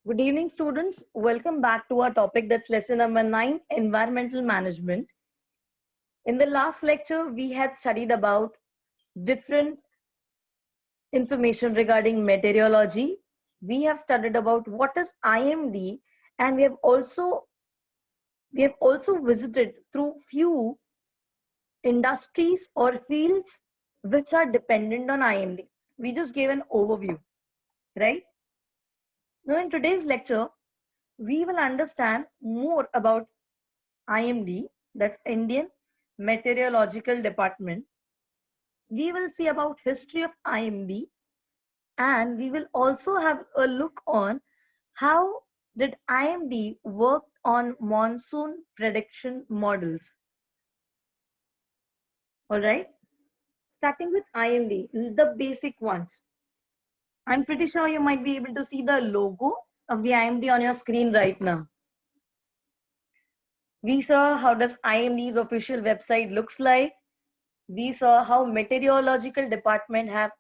Good evening, students. Welcome back to our topic, that's lesson number 9, environmental management. In the last lecture, we had studied about different information regarding meteorology. We have studied about what is IMD, and we have also visited through few industries or fields which are dependent on IMD. We just gave an overview, right? Now, in today's lecture, we will understand more about IMD, that's Indian Meteorological Department. We will see about history of IMD, and we will also have a look on how did IMD work on monsoon prediction models. All right, starting with IMD, the basic ones. I'm pretty sure you might be able to see the logo of the IMD on your screen right now. We saw how does IMD's official website looks like. We saw how meteorological department have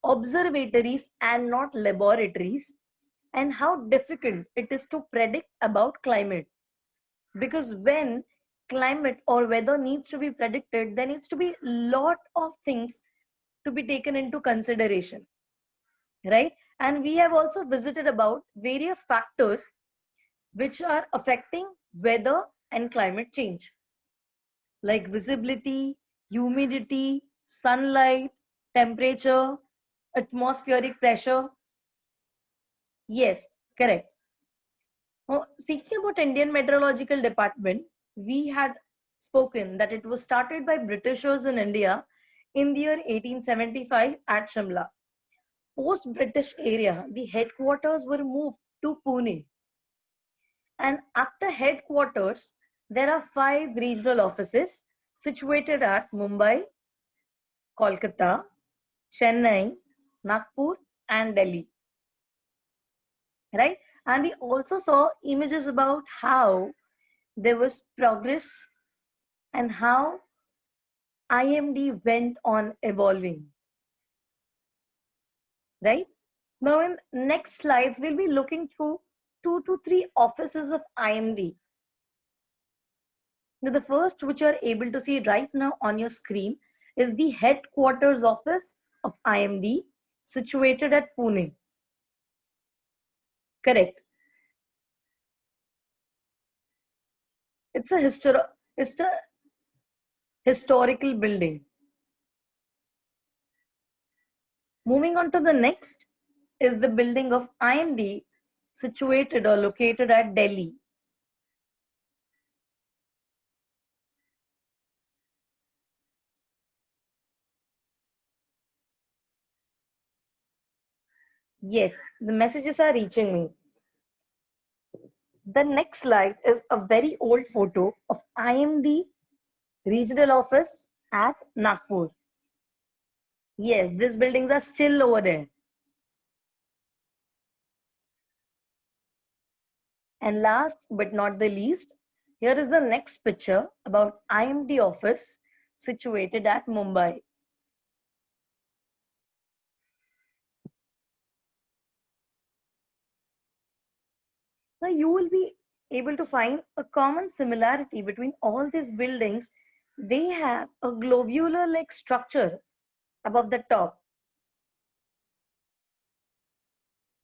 observatories and not laboratories, and how difficult it is to predict about climate. Because when climate or weather needs to be predicted, there needs to be lot of things to be taken into consideration, right? And we have also visited about various factors which are affecting weather and climate change, like visibility, humidity, sunlight, temperature, atmospheric pressure. Yes, correct. Now, speaking about Indian Meteorological Department, we had spoken that it was started by Britishers in India in the year 1875 at Shimla. Post-British area, the headquarters were moved to Pune. And after headquarters, there are 5 regional offices situated at Mumbai, Kolkata, Chennai, Nagpur, and Delhi, right? And we also saw images about how there was progress and how IMD went on evolving, right? Now, in next slides, we'll be looking through 2 to 3 offices of IMD. Now, the first, which you are able to see right now on your screen, is the headquarters office of IMD situated at Pune. Correct. It's a historical building. Moving on to the next is the building of IMD situated or located at Delhi. Yes, the messages are reaching me. The next slide is a very old photo of IMD regional office at Nagpur. Yes, these buildings are still over there. And last but not the least, here is the next picture about IMD office situated at Mumbai. Now you will be able to find a common similarity between all these buildings. They have a globular-like structure above the top,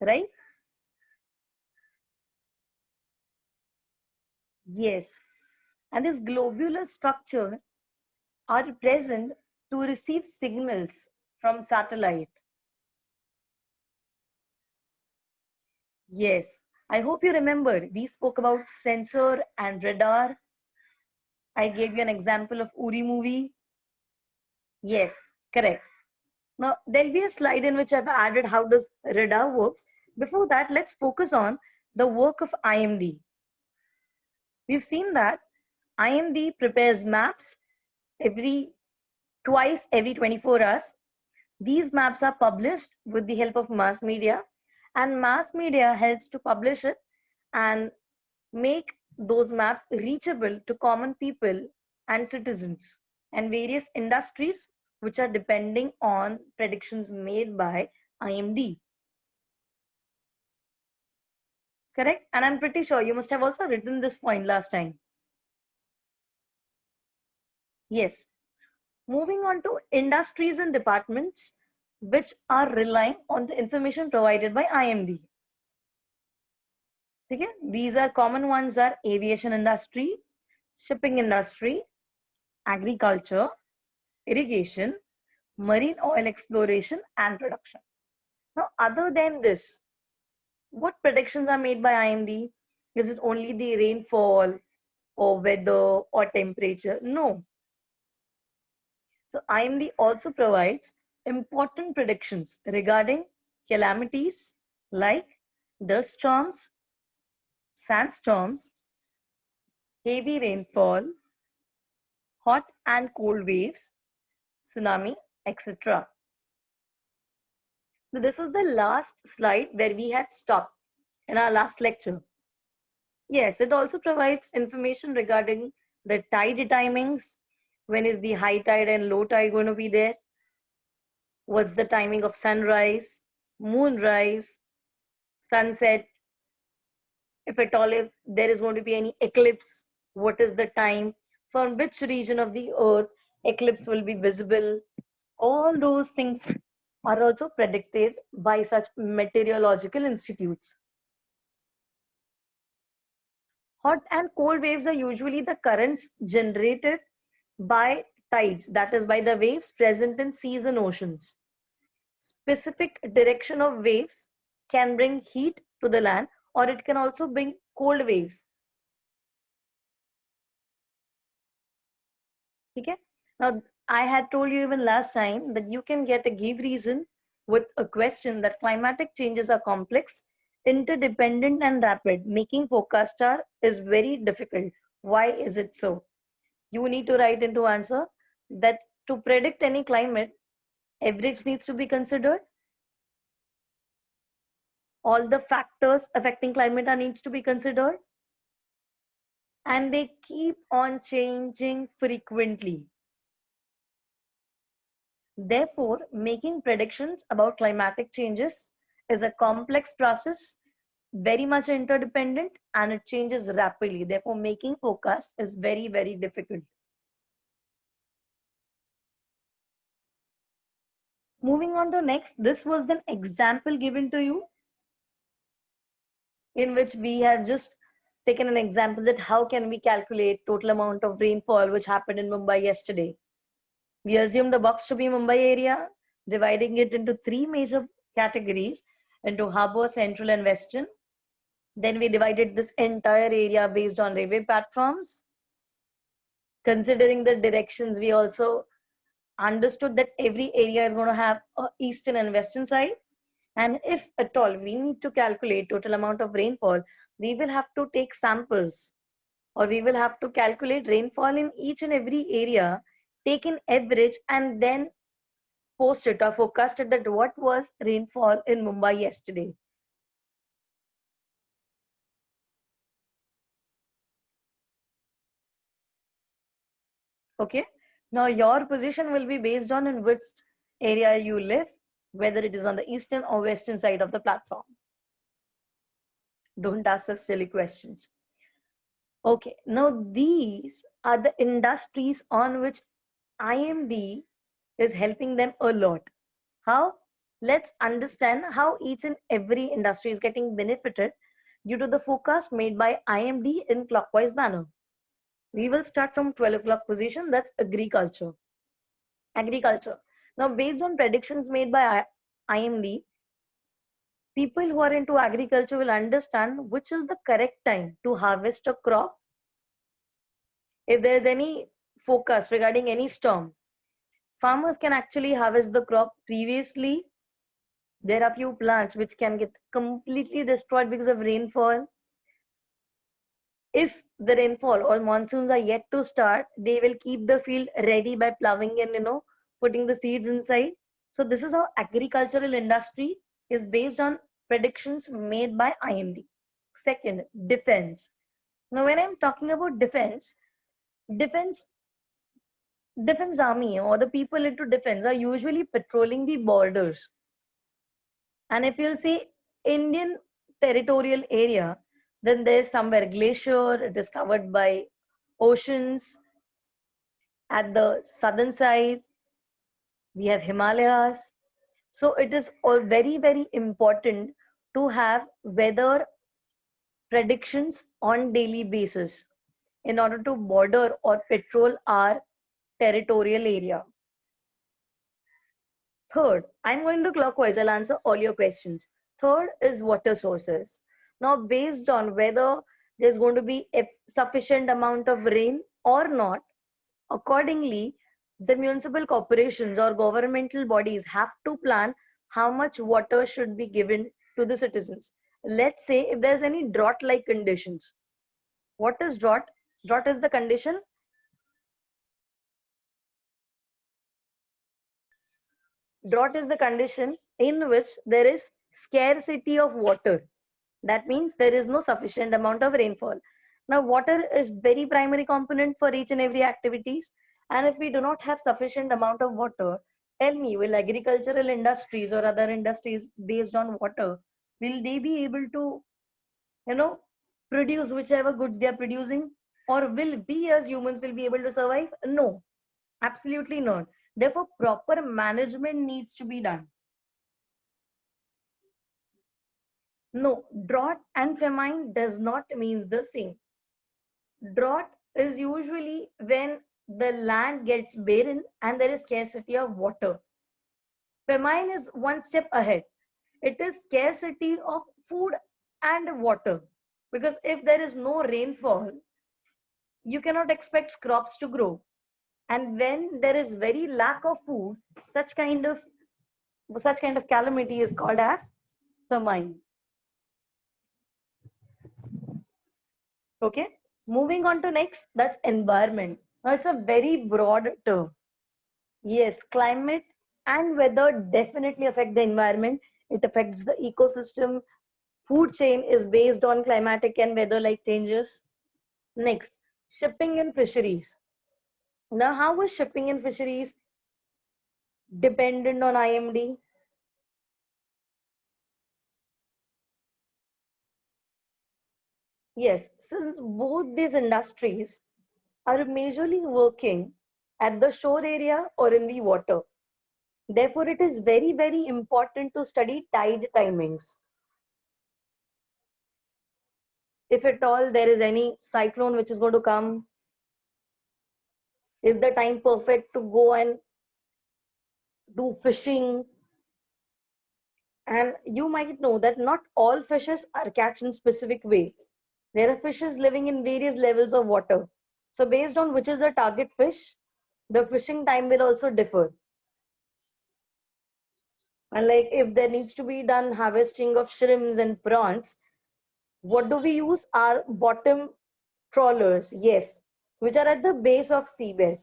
right? Yes. And this globular structure are present to receive signals from satellite. Yes. I hope you remember we spoke about sensor and radar. I gave you an example of Uri movie. Yes, correct. Now, there'll be a slide in which I've added how does radar works. Before that, let's focus on the work of IMD. We've seen that IMD prepares maps twice every 24 hours. These maps are published with the help of mass media, and mass media helps to publish it and make those maps reachable to common people and citizens and various industries which are depending on predictions made by IMD. Correct? And I'm pretty sure you must have also written this point last time. Yes. Moving on to industries and departments which are relying on the information provided by IMD. Okay? These are common ones are aviation industry, shipping industry, agriculture, irrigation, marine oil exploration and production. Now, other than this, what predictions are made by IMD? Is it only the rainfall or weather or temperature? No. So IMD also provides important predictions regarding calamities like dust storms, sandstorms, heavy rainfall, hot and cold waves, tsunami, etc. So this was the last slide where we had stopped in our last lecture. Yes, it also provides information regarding the tide timings. When is the high tide and low tide going to be there? What's the timing of sunrise, moonrise, sunset? If at all, if there is going to be any eclipse, what is the time? From which region of the earth eclipse will be visible? All those things are also predicted by such meteorological institutes. Hot and cold waves are usually the currents generated by tides, that is by the waves present in seas and oceans. Specific direction of waves can bring heat to the land, or it can also bring cold waves. Okay? Now, I had told you even last time that you can get a give reason with a question that climatic changes are complex, interdependent and rapid. Making forecaster is very difficult. Why is it so? You need to write into answer that to predict any climate, average needs to be considered. All the factors affecting climate are needs to be considered, and they keep on changing frequently. Therefore, making predictions about climatic changes is a complex process, very much interdependent, and it changes rapidly. Therefore, making forecast is very, very difficult. Moving on to next, this was an example given to you in which we had just taken an example that how can we calculate total amount of rainfall which happened in Mumbai yesterday. We assume the box to be Mumbai area, dividing it into three major categories into harbour, central and western. Then we divided this entire area based on railway platforms. Considering the directions, we also understood that every area is going to have a eastern and western side. And if at all we need to calculate total amount of rainfall, we will have to take samples, or we will have to calculate rainfall in each and every area, take an average, and then post it or forecast it that what was rainfall in Mumbai yesterday. Okay. Now your position will be based on in which area you live, whether it is on the eastern or western side of the platform. Don't ask us silly questions. Okay. Now these are the industries on which IMD is helping them a lot. How? Let's understand how each and every industry is getting benefited due to the forecast made by IMD in clockwise manner. We will start from 12 o'clock position, that's agriculture. Agriculture. Now, based on predictions made by IMD, people who are into agriculture will understand which is the correct time to harvest a crop. If there's any forecast regarding any storm, farmers can actually harvest the crop previously. There are few plants which can get completely destroyed because of rainfall. If the rainfall or monsoons are yet to start, they will keep the field ready by plowing and putting the seeds inside. So this is how agricultural industry is based on predictions made by IMD. Second, defense. Now when I'm talking about defense defense army or the people into defense are usually patrolling the borders. And if you'll see, Indian territorial area, then there's somewhere glacier, it is covered by oceans. At the southern side, we have Himalayas. So it is all very, very important to have weather predictions on daily basis in order to border or patrol our territorial area. Third, I'm going to clockwise, I'll answer all your questions. Third is water sources. Now, based on whether there's going to be a sufficient amount of rain or not, accordingly, the municipal corporations or governmental bodies have to plan how much water should be given to the citizens. Let's say if there's any drought-like conditions. What is drought? Drought is the condition. Drought is the condition in which there is scarcity of water. That means there is no sufficient amount of rainfall. Now, water is very primary component for each and every activities. And if we do not have sufficient amount of water, tell me, will agricultural industries or other industries based on water, will they be able to, produce whichever goods they are producing? Or will we as humans will be able to survive? No, absolutely not. Therefore, proper management needs to be done. No, drought and famine does not mean the same. Drought is usually when the land gets barren and there is scarcity of water. Famine is one step ahead. It is scarcity of food and water. Because if there is no rainfall, you cannot expect crops to grow. And when there is very lack of food, such kind of calamity is called as famine. Okay, moving on to next, that's environment. Now it's a very broad term. Yes, climate and weather definitely affect the environment. It affects the ecosystem. Food chain is based on climatic and weather like changes. Next, shipping and fisheries. Now, how is shipping and fisheries dependent on IMD? Yes, since both these industries are majorly working at the shore area or in the water. Therefore, it is very, very important to study tide timings. If at all there is any cyclone which is going to come, is the time perfect to go and do fishing? And you might know that not all fishes are catched in specific way. There are fishes living in various levels of water. So based on which is the target fish, the fishing time will also differ. And like if there needs to be done harvesting of shrimps and prawns, what do we use? Our bottom trawlers, yes, which are at the base of seabed.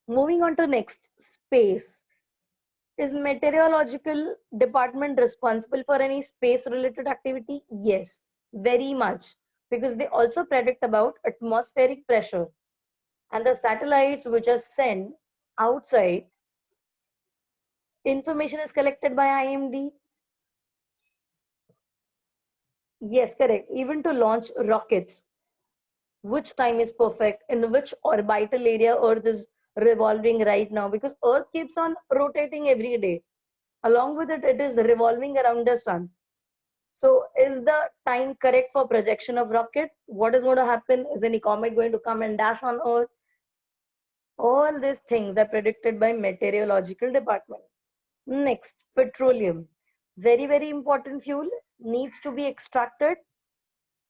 Moving on to next, space. Is meteorological department responsible for any space related activity? Yes, very much, because they also predict about atmospheric pressure, and the satellites which are sent outside, information is collected by IMD. Yes, correct. Even to launch rockets, which time is perfect, in which orbital area Earth is revolving right now, because Earth keeps on rotating every day. Along with it, it is revolving around the sun. So is the time correct for projection of rocket? What is going to happen? Is any comet going to come and dash on Earth? All these things are predicted by meteorological department. Next, petroleum. Very, very important fuel, needs to be extracted.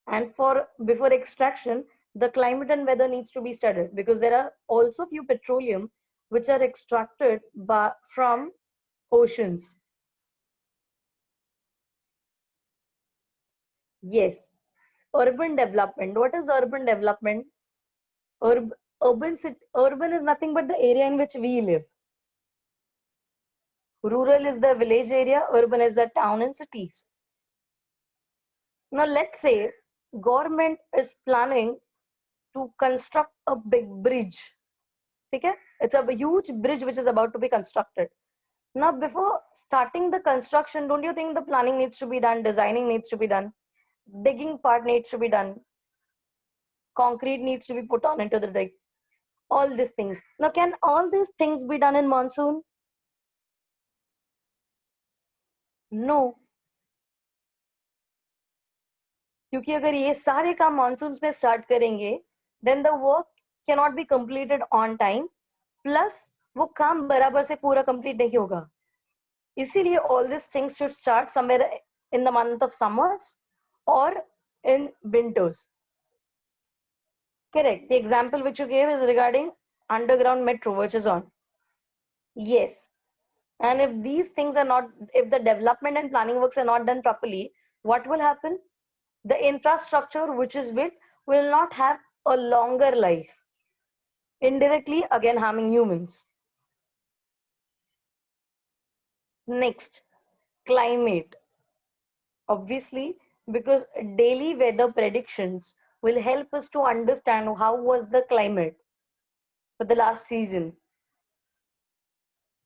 And for before extraction, the climate and weather needs to be studied, because there are also few petroleum which are extracted from oceans. Yes. Urban development. What is urban development? Urban is nothing but the area in which we live. Rural is the village area, urban is the town and cities. Now let's say government is planning to construct a big bridge. Okay? It's a huge bridge which is about to be constructed. Now, before starting the construction, don't you think the planning needs to be done, designing needs to be done, digging part needs to be done, concrete needs to be put on into the dig, all these things. Now, can all these things be done in monsoon? No. क्योंकि अगर ये सारे काम monsoon में start करेंगे then the work can not be completed on time, plus वो काम बराबर से पूरा कंप्लीट नहीं होगा. इसीलिए all this things should start somewhere in the month of summers और in winters. Correct. The example which you gave is regarding underground metro, which is on. Yes. And if these things are not, if the development and planning works are not done properly, what will happen? The infrastructure which is built will not have a longer life, indirectly again harming humans. Next, climate. Obviously, because daily weather predictions will help us to understand how was the climate for the last season.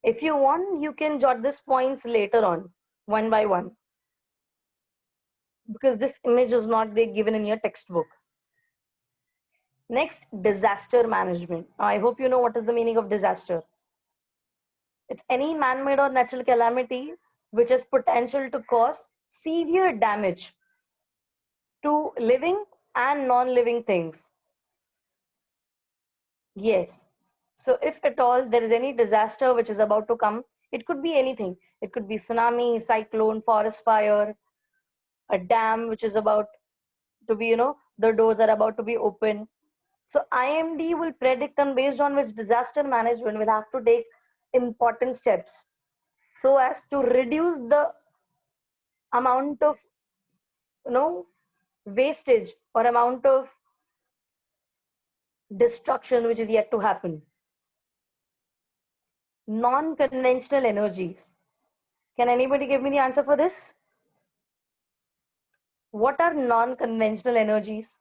If you want, you can jot these points later on, one by one, because this image is not there given in your textbook. Next, disaster management. I hope you know what is the meaning of disaster. It's any man-made or natural calamity which has potential to cause severe damage to living and non-living things. Yes. So if at all there is any disaster which is about to come, it could be anything. It could be tsunami, cyclone, forest fire, a dam which is about to be, the doors are about to be open. So IMD will predict, and based on which disaster management will have to take important steps so as to reduce the amount of wastage or amount of destruction which is yet to happen. Non-conventional energies. Can anybody give me the answer for this? What are non-conventional energies?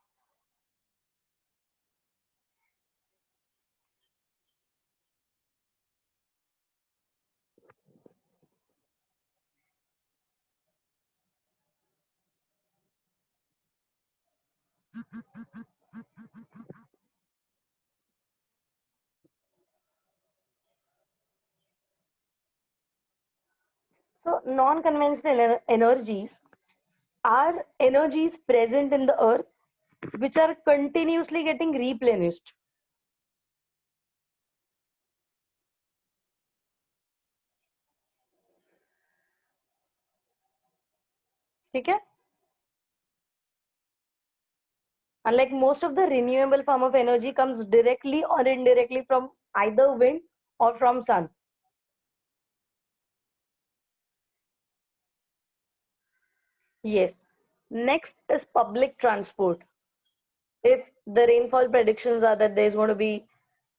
So non-conventional energies are energies present in the earth which are continuously getting replenished. Okay? Unlike most of the renewable form of energy comes directly or indirectly from either wind or from sun. Yes. Next is public transport. If the rainfall predictions are that there's going to be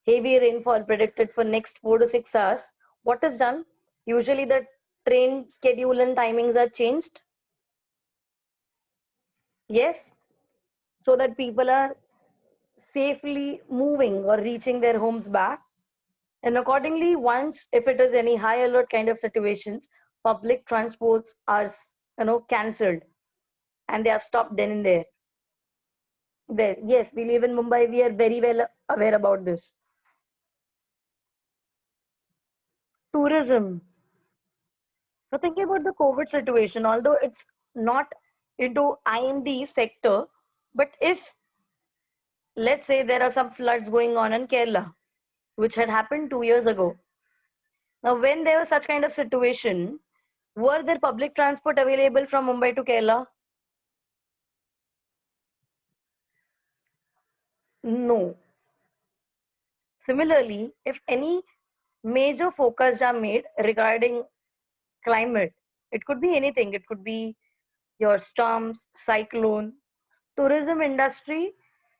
heavy rainfall predicted for next 4 to 6 hours, what is done? Usually the train schedule and timings are changed. Yes. So that people are safely moving or reaching their homes back. And accordingly, once if it is any high alert kind of situations, public transports are cancelled and they are stopped then and there. Yes, we live in Mumbai. We are very well aware about this. Tourism. So thinking about the COVID situation, although it's not into IMD sector, but if let's say there are some floods going on in Kerala, which had happened 2 years ago. Now, when there was such kind of situation, were there public transport available from Mumbai to Kerala? No. Similarly, if any major focus are made regarding climate, it could be anything. It could be your storms, cyclone. Tourism industry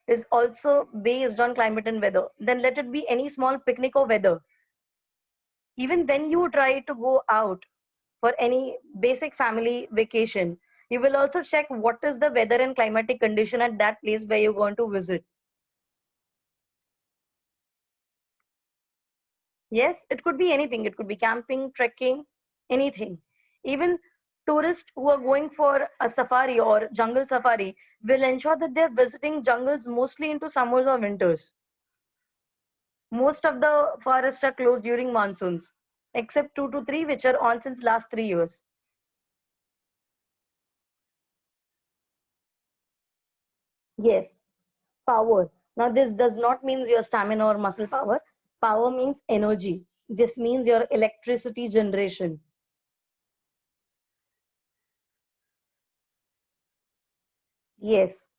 is also based on climate and weather. Then let it be any small picnic or weather. Even when you try to go out for any basic family vacation, you will also check what is the weather and climatic condition at that place where you're going to visit. Yes, it could be anything. It could be camping, trekking, anything. Even tourists who are going for a safari or jungle safari will ensure that they're visiting jungles mostly into summers or winters. Most of the forests are closed during monsoons, except 2 to 3, which are on since last 3 years. Yes, power. Now, this does not mean your stamina or muscle power. Power means energy. This means your electricity generation. Yes.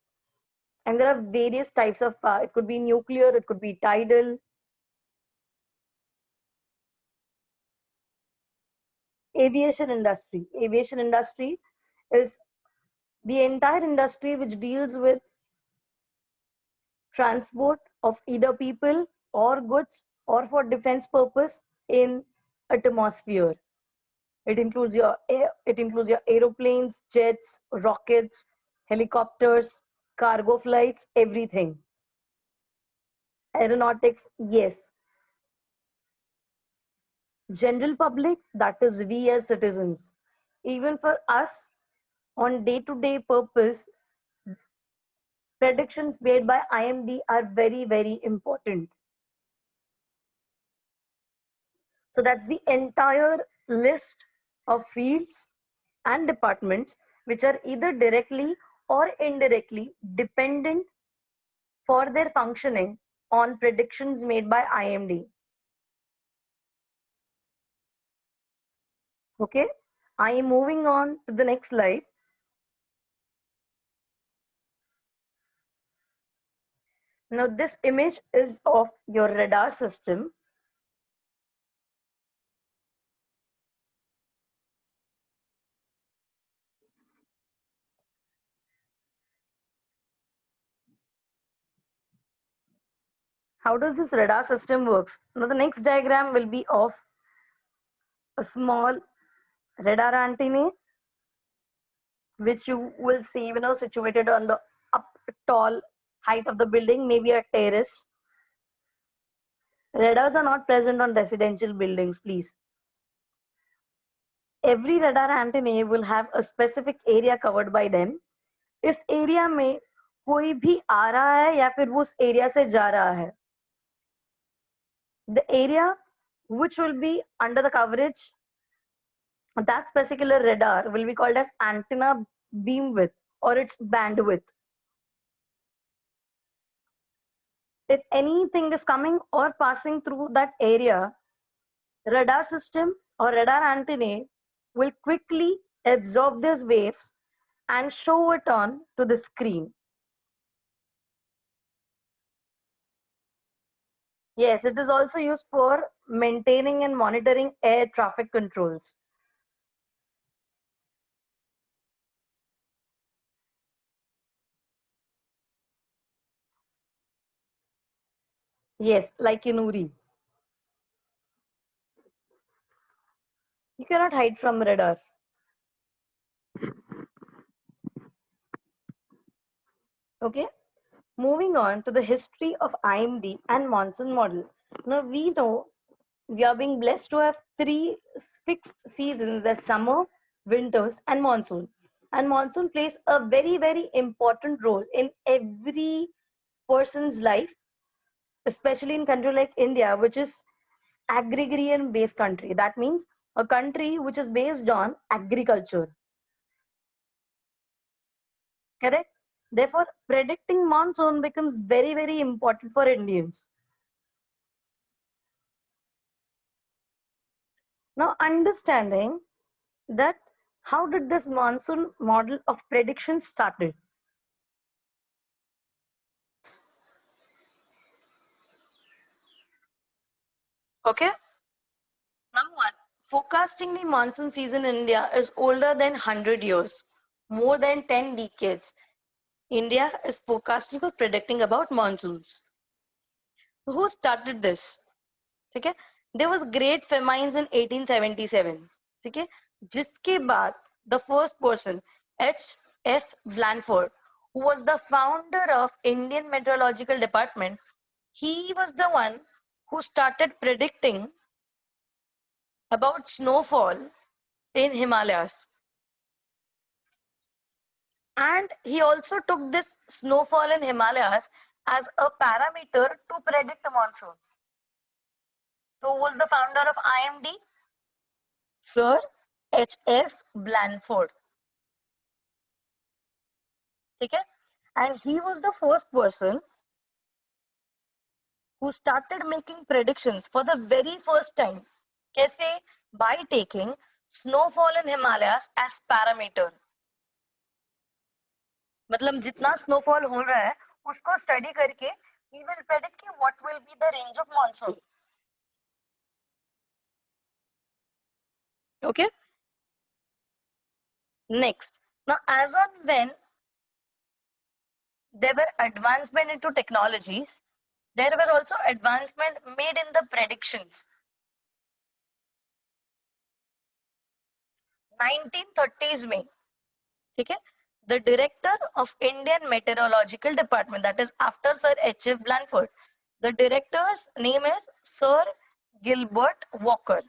And there are various types of power. It could be nuclear, it could be tidal. Aviation industry is the entire industry which deals with transport of either people or goods or for defense purpose in atmosphere. It includes your aeroplanes, jets, rockets, helicopters, cargo flights, everything. Aeronautics, yes. General public, that is we as citizens. Even for us, on day-to-day purpose, predictions made by IMD are very, very important. So that's the entire list of fields and departments which are either directly or indirectly dependent for their functioning on predictions made by IMD. Okay, I am moving on to the next slide. Now, this image is of your radar system. How does this radar system works? Now, the next diagram will be of a small radar antenna, which you will see, situated on the up tall height of the building, maybe a terrace. Radars are not present on residential buildings, please. Every radar antenna will have a specific area covered by them. इस area में कोई भी आ रहा है या फिर वो उस एरिया से जा रहा है. The area which will be under the coverage of that particular radar will be called as antenna beam width or its bandwidth. If anything is coming or passing through that area, radar system or radar antenna will quickly absorb these waves and show it on to the screen. Yes, it is also used for maintaining and monitoring air traffic controls. Yes, like in Uri. You cannot hide from radar. Okay, moving on to the history of IMD and monsoon model. Now we know we are being blessed to have 3 fixed seasons, that's summer, winters, and monsoon. And monsoon plays a very, very important role in every person's life, especially in country like India, which is agrarian based country. That means a country which is based on agriculture. Correct? Therefore, predicting monsoon becomes very, very important for Indians. Now, understanding that how did this monsoon model of prediction started? Okay. Number one, forecasting the monsoon season in India is older than 100 years, more than 10 decades. India is forecasting or predicting about monsoons. Who started this? ठीक है, there was great famines in 1877. ठीक है, जिसके बाद the first person H.F. Blandford, who was the founder of Indian Meteorological Department, he was the one who started predicting about snowfall in Himalayas. And he also took this snowfall in Himalayas as a parameter to predict the monsoon. So who was the founder of IMD? Sir H.F. Blandford. Okay? And he was the first person who started making predictions for the very first time. कैसे? By taking snowfall in Himalayas as parameter. मतलब जितना snowfall हो रहा है उसको study करके he will predict what will be the range of monsoon. Okay? Next. Now, as on when there were advancement into technologies, there were also advancement made in the predictions. 1930s में, ठीक है? The director of Indian Meteorological Department, that is after Sir H.F. Blandford, the director's name is Sir Gilbert Walker.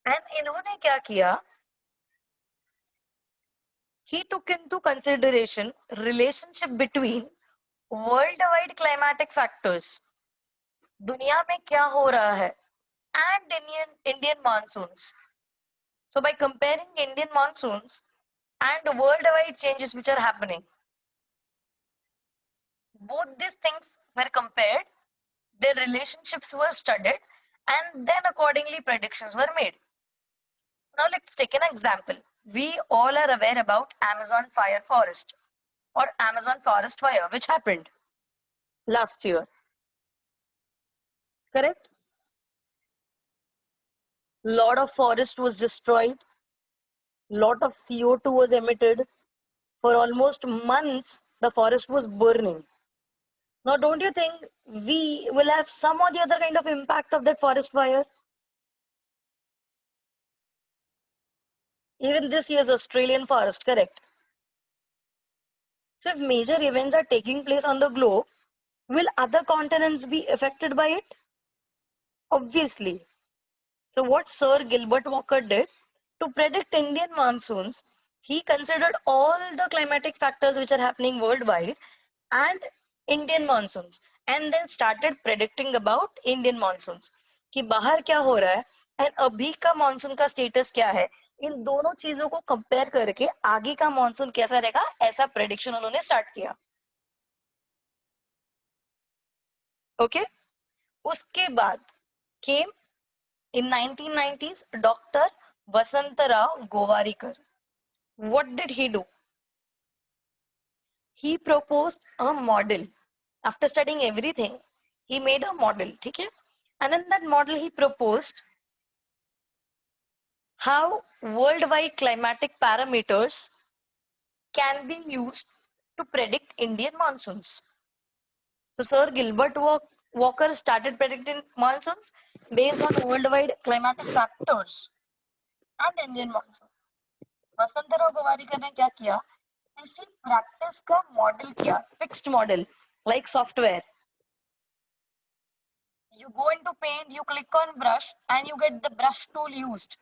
And इन्होंने क्या किया? He took into consideration relationship between worldwide climatic factors, दुनिया में क्या हो रहा है, and Indian monsoons. So by comparing Indian monsoons and worldwide changes which are happening, both these things were compared, their relationships were studied, and then accordingly predictions were made. Now let's take an example. We all are aware about Amazon fire forest or Amazon forest fire, which happened last year. Correct? Lot of forest was destroyed, lot of CO2 was emitted. For almost months, the forest was burning. Now, don't you think we will have some or the other kind of impact of that forest fire? Even this year's Australian forest, correct? So if major events are taking place on the globe, will other continents be affected by it? Obviously. So what Sir Gilbert Walker did to predict Indian monsoons, he considered all the climatic factors which are happening worldwide and Indian monsoons, and then started predicting about Indian monsoons कि बाहर क्या हो रहा है and अभी का monsoon का status क्या है. इन दोनों चीजों को कंपेयर करके आगे का मानसून कैसा रहेगा ऐसा प्रेडिक्शन उन्होंने स्टार्ट किया. ओके उसके बाद केम in 1990s Dr. Vasantarao Govarikar. What did he do? He proposed a model. After studying everything, he made a model. ठीक है? And in that model, he proposed how worldwide climatic parameters can be used to predict Indian monsoons. So Sir Gilbert Walker started predicting monsoons based on worldwide climatic factors and Indian monsoon. Vasantrao Gowariker ने क्या किया? इसी practice का model किया, fixed model like software. You go into paint, you click on brush and you get the brush tool used.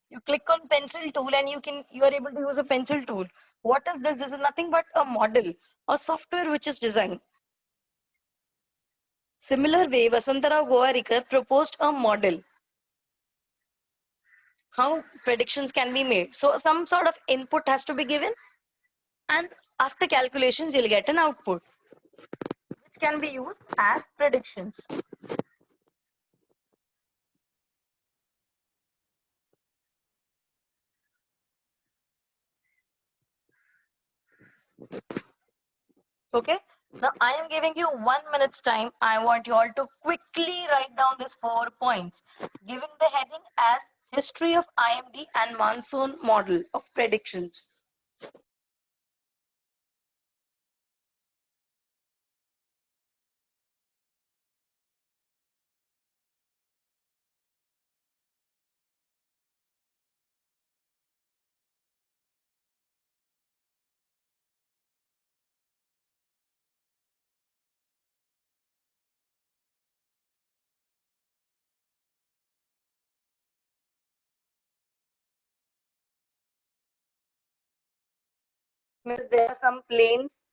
You click on pencil tool and you are able to use a pencil tool. What is this? This is nothing but a model or software which is designed. Similar way, Vasantarao Gowarikar proposed a model how predictions can be made. So some sort of input has to be given, and after calculations you'll get an output which can be used as predictions. Okay, now I am giving you 1 minute's time. I want you all to quickly write down these 4 points, giving the heading as History of IMD and Monsoon Model of Predictions. Means there are some planes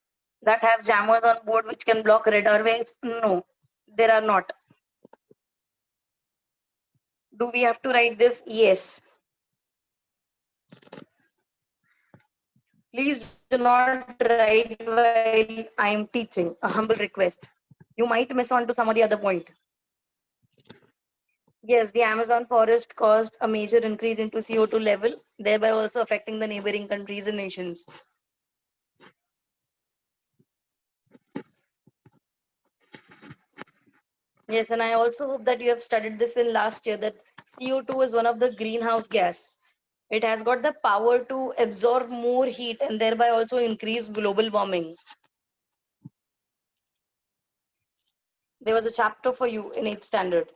that have jammers on board which can block radar waves. No, there are not. Do we have to write this? Yes. Please do not write while I am teaching. A humble request. You might miss on to some of the other point. Yes, the Amazon forest caused a major increase into CO2 level, thereby also affecting the neighboring countries and nations. Yes, and I also hope that you have studied this in last year that CO2 is one of the greenhouse gas. It has got the power to absorb more heat and thereby also increase global warming. There was a chapter for you in 8th standard.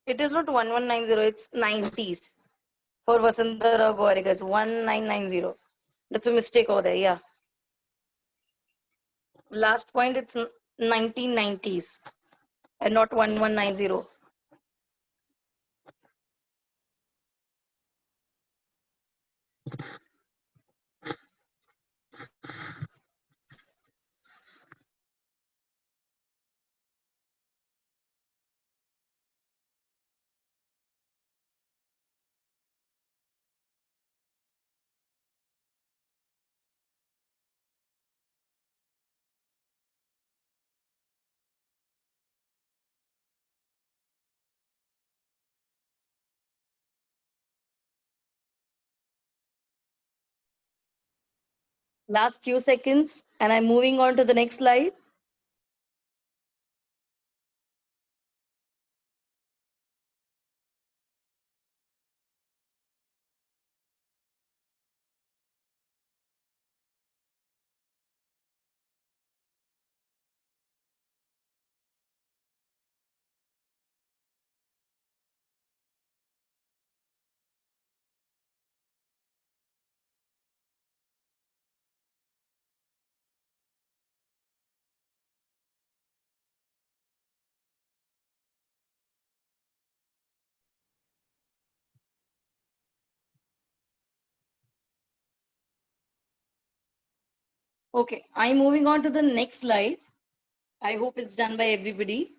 It is not 1190, it's 90s. For Vasantara Gorikas, 1990. That's a mistake over there, yeah. Last point, it's 1990s and not 1190. Last few seconds, and I'm moving on to the next slide. Okay, I'm moving on to the next slide. I hope it's done by everybody.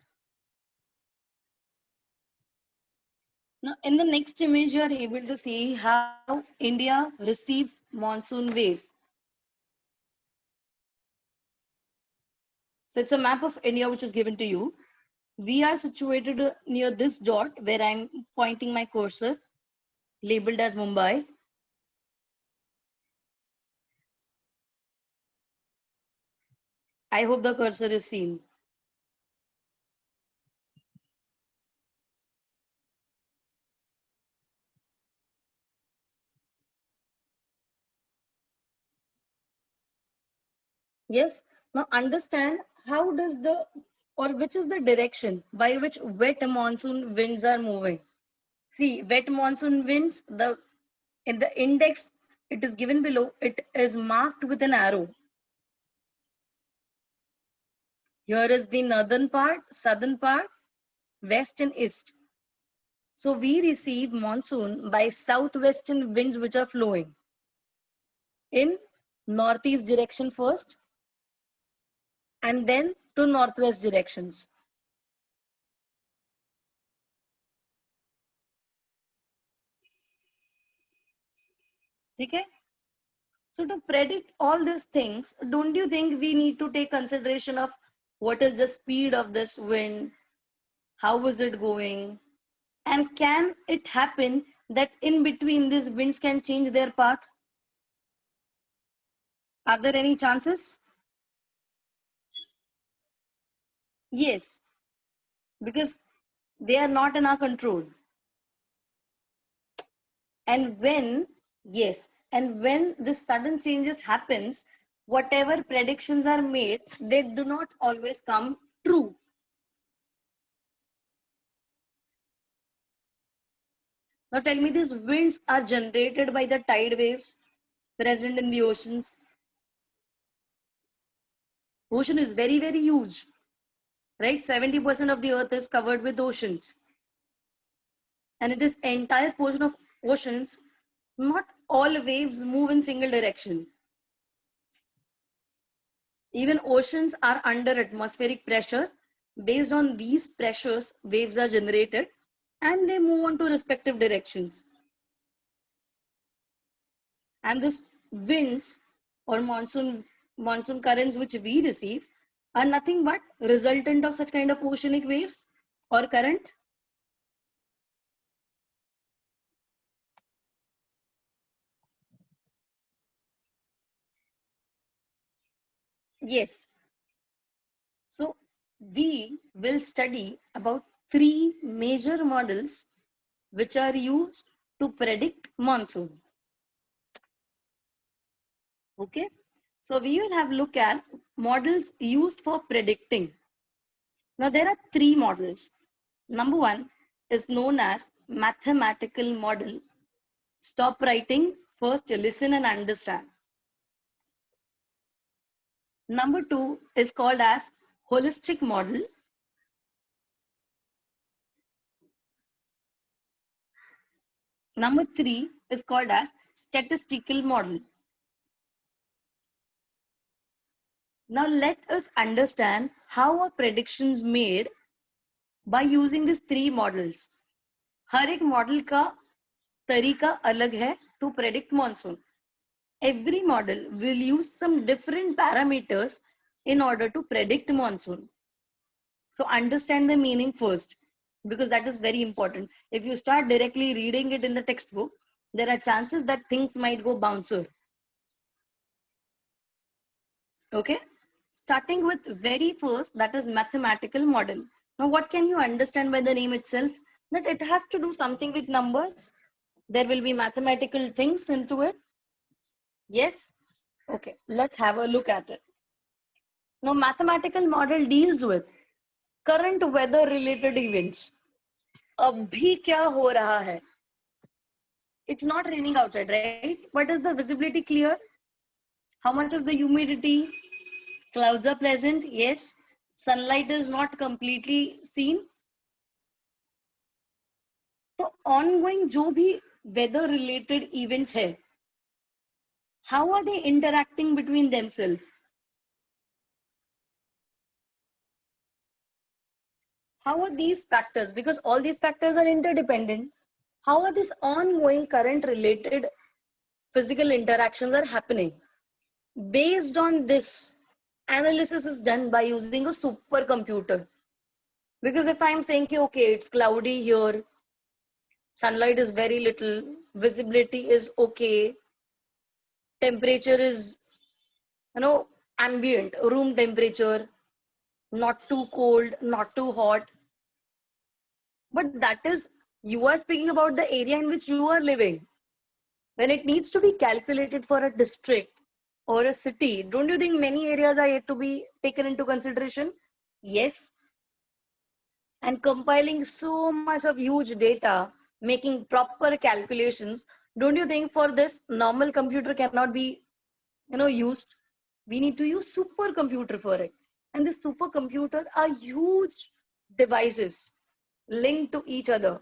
Now, in the next image, you are able to see how India receives monsoon waves. So it's a map of India which is given to you. We are situated near this dot where I'm pointing my cursor, labeled as Mumbai. I hope the cursor is seen. Yes. Now understand how does the or which is the direction by which wet monsoon winds are moving. See, wet monsoon winds, the in the index it is given below, it is marked with an arrow. Here is the northern part, southern part, west and east. So we receive monsoon by southwestern winds which are flowing in northeast direction first and then to northwest directions. Okay? So to predict all these things, don't you think we need to take consideration of what is the speed of this wind? How is it going? And can it happen that in between these winds can change their path? Are there any chances? Yes, because they are not in our control. And when, yes, and when this sudden changes happens, whatever predictions are made, they do not always come true. Now tell me, these winds are generated by the tide waves present in the oceans. Ocean is very, very huge, right? 70% of the earth is covered with oceans. And in this entire portion of oceans, not all waves move in single direction. Even oceans are under atmospheric pressure. Based on these pressures, waves are generated and they move on to respective directions. And this winds or monsoon currents which we receive are nothing but resultant of such kind of oceanic waves or current. Yes. So we will study about 3 major models which are used to predict monsoon. Okay. So we will have look at models used for predicting. Now there are 3 models. Number 1 is known as mathematical model. Stop writing, first listen and understand. Number 2 is called as holistic model. Number 3 is called as statistical model. Now let us understand how are predictions made by using these 3 models. हर एक model का तरीका अलग है to predict monsoon. Every model will use some different parameters in order to predict monsoon. So understand the meaning first, because that is very important. If you start directly reading it in the textbook, there are chances that things might go bouncer. Okay, starting with very first, that is mathematical model. Now what can you understand by the name itself? That it has to do something with numbers. There will be mathematical things into it. Yes. Okay, let's have a look at it. Now mathematical model deals with current weather related events. अभी क्या हो रहा है? It's not raining outside, right? But is the visibility clear? How much is the humidity? Clouds are pleasant, yes. Sunlight is not completely seen. So ongoing जो भी weather related events है, how are they interacting between themselves? How are these factors? Because all these factors are interdependent. How are these ongoing current related physical interactions are happening? Based on this, analysis is done by using a supercomputer. Because if I'm saying, okay, it's cloudy here, sunlight is very little, visibility is okay, temperature is, ambient, room temperature, not too cold, not too hot. But that is, you are speaking about the area in which you are living. When it needs to be calculated for a district or a city, don't you think many areas are yet to be taken into consideration? Yes. And compiling so much of huge data, making proper calculations, don't you think for this normal computer cannot be, used? We need to use supercomputer for it. And this supercomputer are huge devices linked to each other,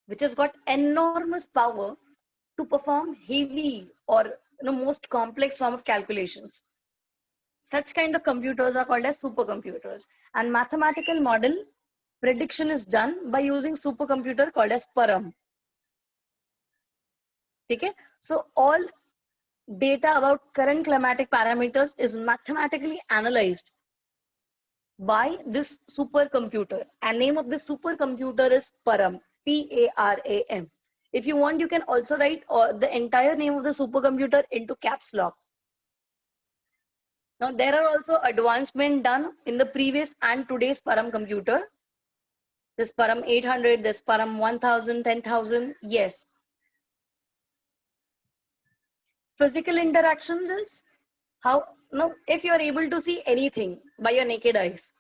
which has got enormous power to perform heavy or most complex form of calculations. Such kind of computers are called as supercomputers. And mathematical model prediction is done by using supercomputer called as Param. Okay? So all data about current climatic parameters is mathematically analyzed by this supercomputer. And name of this supercomputer is Param, P-A-R-A-M. If you want, you can also write the entire name of the supercomputer into caps lock. Now, there are also advancements done in the previous and today's Param computer. This Param 800, this Param 1000, 10,000. Yes. Physical interactions is how, now, if you are able to see anything by your naked eyes,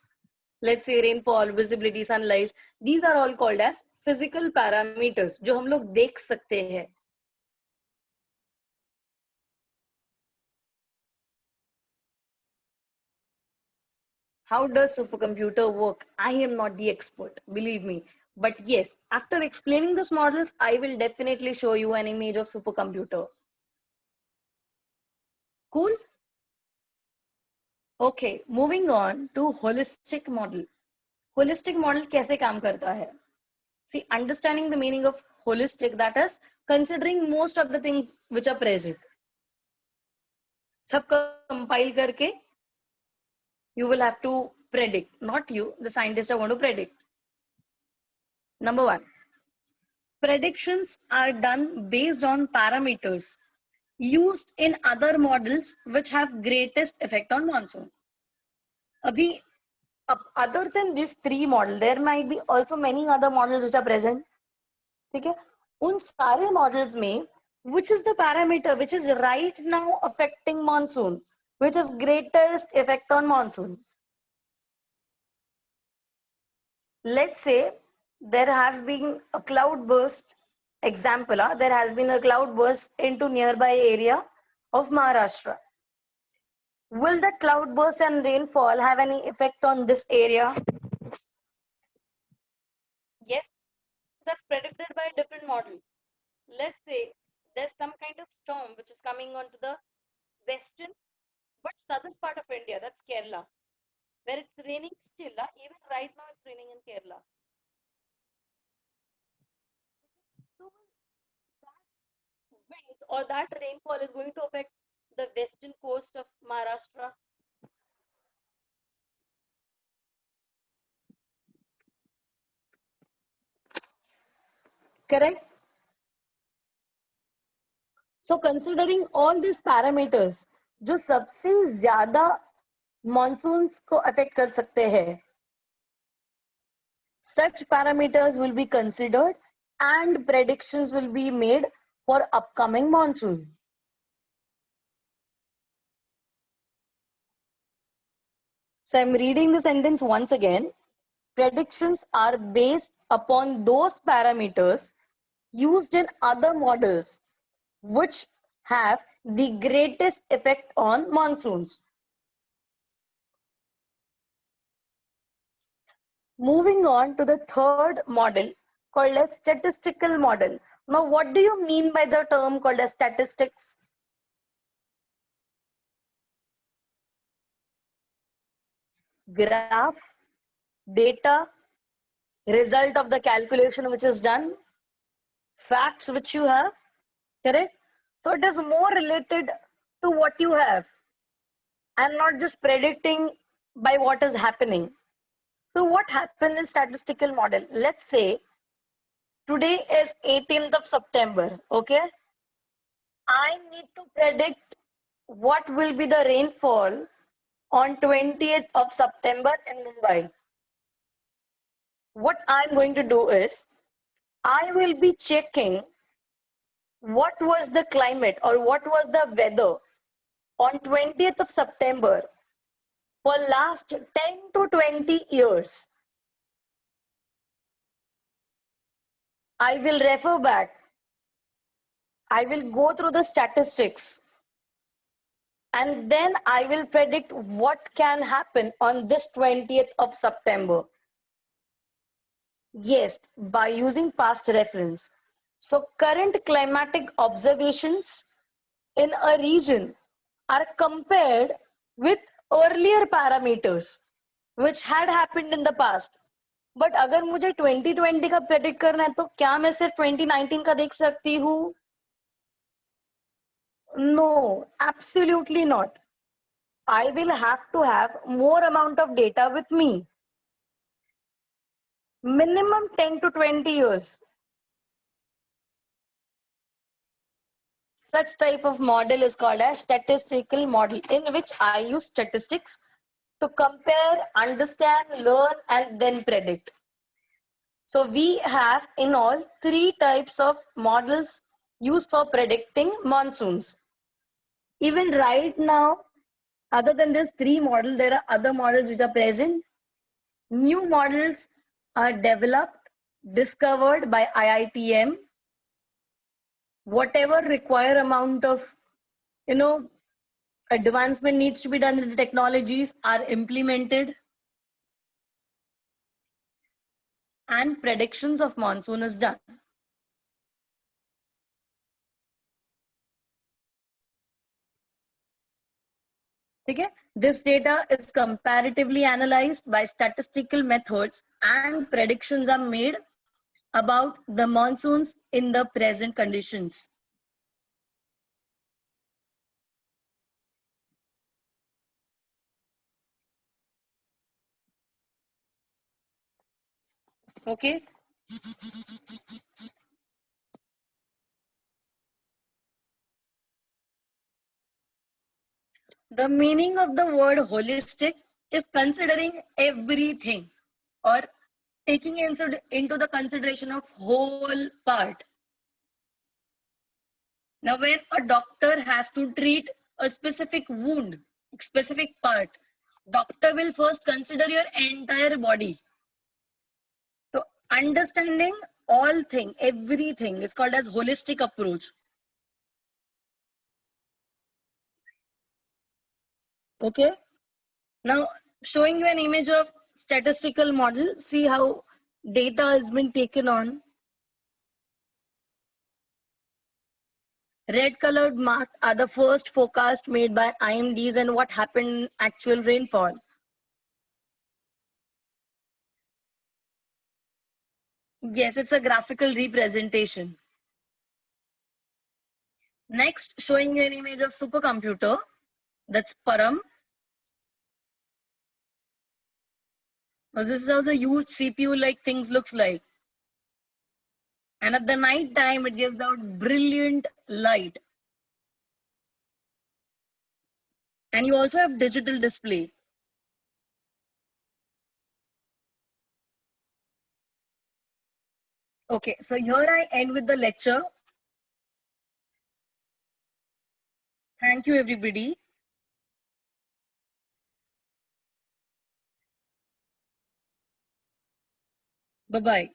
let's say rainfall, visibility, sunlight, these are all called as physical parameters, जो हम लोग देख सकते हैं. How does supercomputer work? I am not the expert, believe me. But yes, after explaining these models, I will definitely show you an image of supercomputer. Cool? Okay, moving on to holistic model. Holistic model कैसे काम करता है? See, understanding the meaning of holistic, that is considering most of the things which are present. सब compile करके you will have to predict, not you, the scientists are going to predict. Number one, predictions are done based on parameters used in other models which have greatest effect on monsoon. Abhi, other than these three models, there might be also many other models which are present. ठीक है? उन सारे models में, which is the parameter which is right now affecting monsoon, which is greatest effect on monsoon? Let's say there has been a cloud burst. Example, there has been a cloud burst into nearby area of Maharashtra. Will that cloud burst and rainfall have any effect on this area? Yes, that's predicted by a different model. Let's say there's some kind of storm which is coming onto the western but southern part of India, that's Kerala, where it's raining still. Even right now, it's raining in Kerala. So that wind or that rainfall is going to affect the western coast of Maharashtra. Correct? So considering all these parameters, जो सबसे ज्यादा monsoons को affect कर सकते हैं, such parameters will be considered and predictions will be made for upcoming monsoon. So I'm reading the sentence once again. Predictions are based upon those parameters used in other models which have the greatest effect on monsoons. Moving on to the third model called as statistical model. Now, what do you mean by the term called as statistics? Graph, data, result of the calculation which is done, facts which you have, correct? So it is more related to what you have and not just predicting by what is happening. So what happens in statistical model? Let's say today is 18th of September, okay? I need to predict what will be the rainfall on 20th of September in Mumbai. What I'm going to do is, I will be checking what was the climate or what was the weather on 20th of September for last 10 to 20 years. I will refer back. I will go through the statistics and then I will predict what can happen on this 20th of September. Yes, by using past reference. So current climatic observations in a region are compared with earlier parameters which had happened in the past. But अगर मुझे 2020 का predict करना है तो क्या मैं सिर्फ 2019 का देख सकती हूँ? No, absolutely not. I will have to have more amount of data with me. Minimum 10 to 20 years. Such type of model is called a statistical model, in which I use statistics to compare, understand, learn, and then predict. So we have in all three types of models used for predicting monsoons. Even right now, other than this three models, there are other models which are present. New models are developed, discovered by IITM. Whatever require amount of, advancement needs to be done in the technologies are implemented. and predictions of monsoon is done. Okay? This data is comparatively analyzed by statistical methods and predictions are made about the monsoons in the present conditions. Okay. The meaning of the word holistic is considering everything or taking into the consideration of whole part. Now, when a doctor has to treat a specific wound, specific part, doctor will first consider your entire body. So, understanding all thing, everything is called as holistic approach. Okay. Now, showing you an image of statistical model. See how data has been taken on. Red colored marks are the first forecast made by IMDs and what happened in actual rainfall. Yes, it's a graphical representation. Next, showing you an image of supercomputer. That's Param. Now, this is how the huge CPU-like things looks like. And at the night time, it gives out brilliant light. And you also have digital display. Okay, so here I end with the lecture. Thank you, everybody. Bye-bye.